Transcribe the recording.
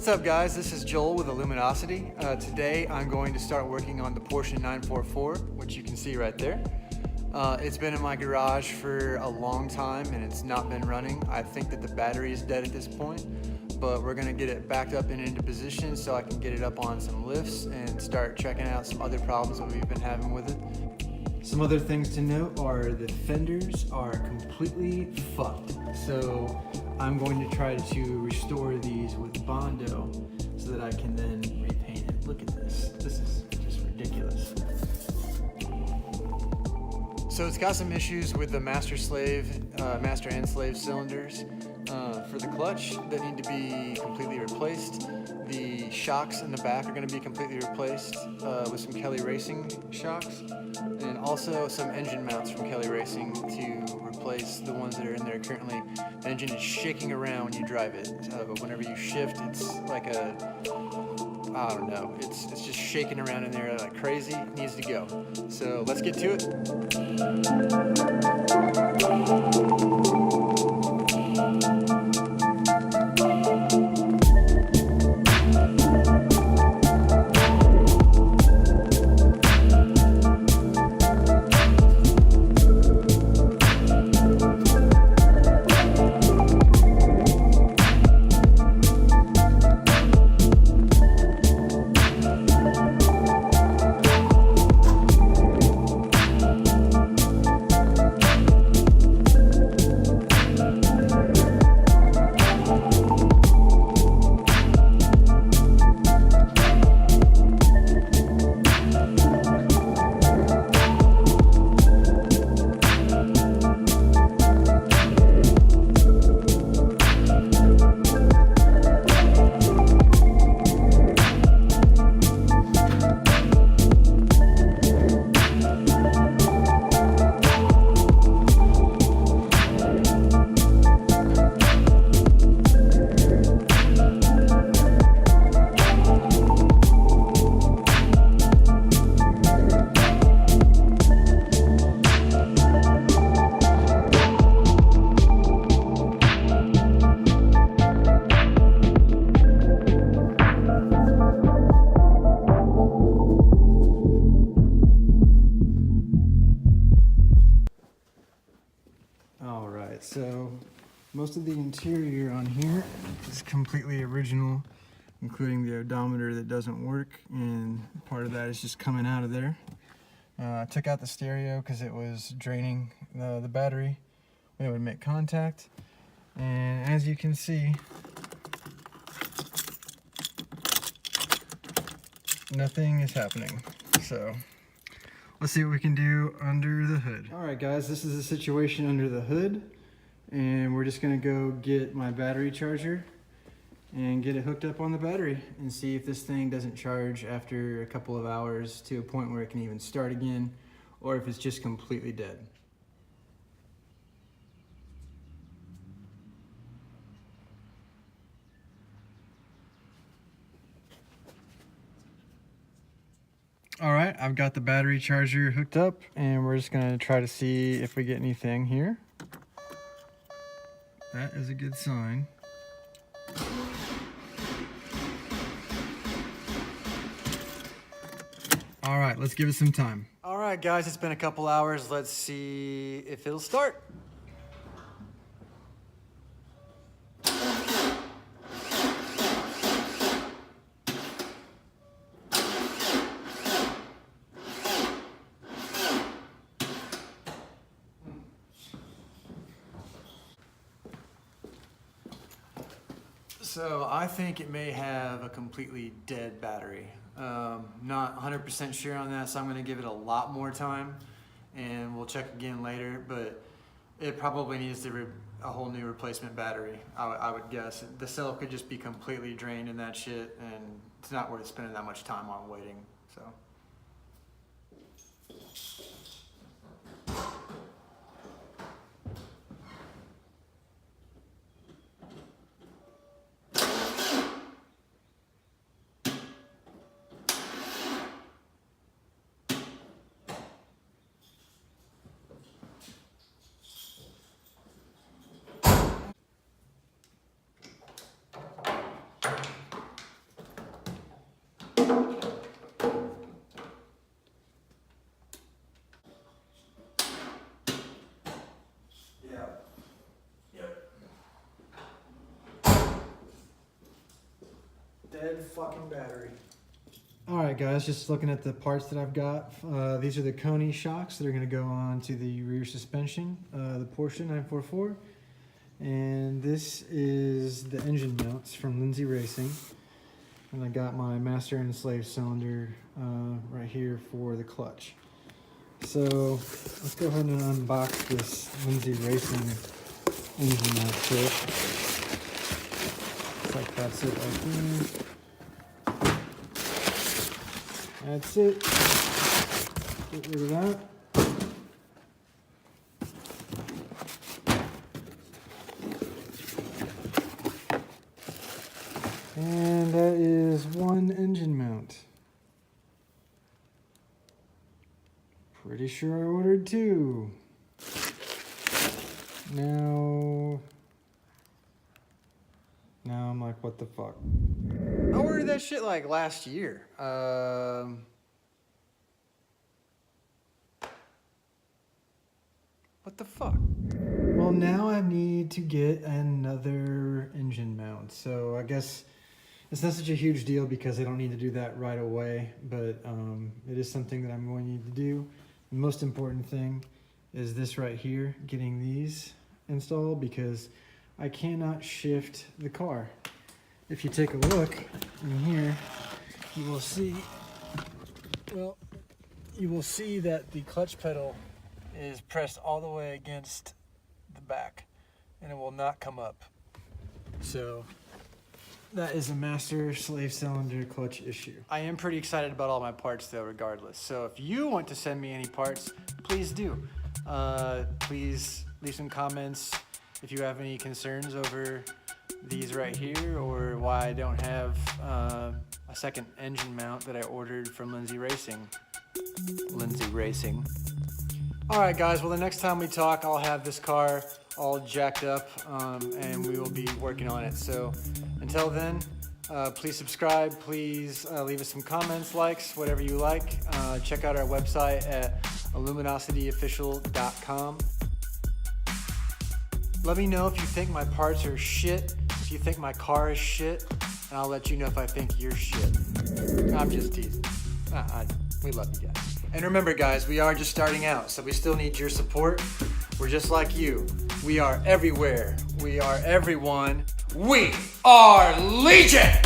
up, guys? This is Joel with Illuminosity. Today I'm going to start working on the Porsche 944, which you can see right there. It's been in my garage for a long time and it's not been running. I think that the battery is dead at this point, but we're gonna get it backed up and into position so I can get it up on some lifts and start checking out some other problems that we've been having with it. Some other things to note are the fenders are completely fucked. So I'm going to try to restore these with Bondo so that I can then repaint it. Look at this. This is just ridiculous. So it's got some issues with the master and slave cylinders for the clutch that need to be completely replaced. The shocks in the back are going to be completely replaced with some Kelly Racing shocks, and also some engine mounts from Kelly Racing to replace the ones that are in there currently. The engine is shaking around when you drive it. Whenever you shift, it's like I don't know, it's just shaking around in there like crazy. It needs to go. So let's get to it. So most of the interior on here is completely original, including the odometer that doesn't work, and part of that is just coming out of there. I took out the stereo because it was draining the battery when it would make contact, and as you can see, nothing is happening. So let's see what we can do under the hood. All right, guys, this is the situation under the hood. And we're just gonna go get my battery charger and get it hooked up on the battery and see if this thing doesn't charge after a couple of hours to a point where it can even start again, or if it's just completely dead. All right, I've got the battery charger hooked up and we're just gonna try to see if we get anything here. That is a good sign. All right, let's give it some time. All right, guys, it's been a couple hours. Let's see if it'll start. So I think it may have a completely dead battery. Not 100% sure on that, so I'm gonna give it a lot more time and we'll check again later, but it probably needs a whole new replacement battery, I would guess. The cell could just be completely drained in that shit, and it's not worth spending that much time on waiting, so. Dead fucking battery. Alright guys, just looking at the parts that I've got. These are the Koni shocks that are going to go on to the rear suspension, the Porsche 944. And this is the engine mounts from Lindsay Racing. And I got my master and slave cylinder right here for the clutch. So let's go ahead and unbox this Lindsay Racing engine mount kit. Looks like that's it right there. That's it. Get rid of that. And that is one engine mount. Pretty sure I ordered two. Now I'm like, what the fuck? I ordered that shit like last year. What the fuck? Well, now I need to get another engine mount. So I guess it's not such a huge deal because I don't need to do that right away, but it is something that I'm going to need to do. The most important thing is this right here, getting these installed, because I cannot shift the car. If you take a look in here, you will see, well, you will see that the clutch pedal is pressed all the way against the back and it will not come up. So that is a master slave cylinder clutch issue. I am pretty excited about all my parts though, regardless. So if you want to send me any parts, please do. Please leave some comments if you have any concerns over these right here, or why I don't have a second engine mount that I ordered from Lindsay Racing. Lindsay Racing. All right, guys. Well, the next time we talk, I'll have this car all jacked up, and we will be working on it. So until then, please subscribe. Please leave us some comments, likes, whatever you like. Check out our website at illuminosityofficial.com. Let me know if you think my parts are shit, if you think my car is shit, and I'll let you know if I think you're shit. I'm just teasing. We love you guys. And remember guys, we are just starting out, so we still need your support. We're just like you. We are everywhere. We are everyone. We are Legion!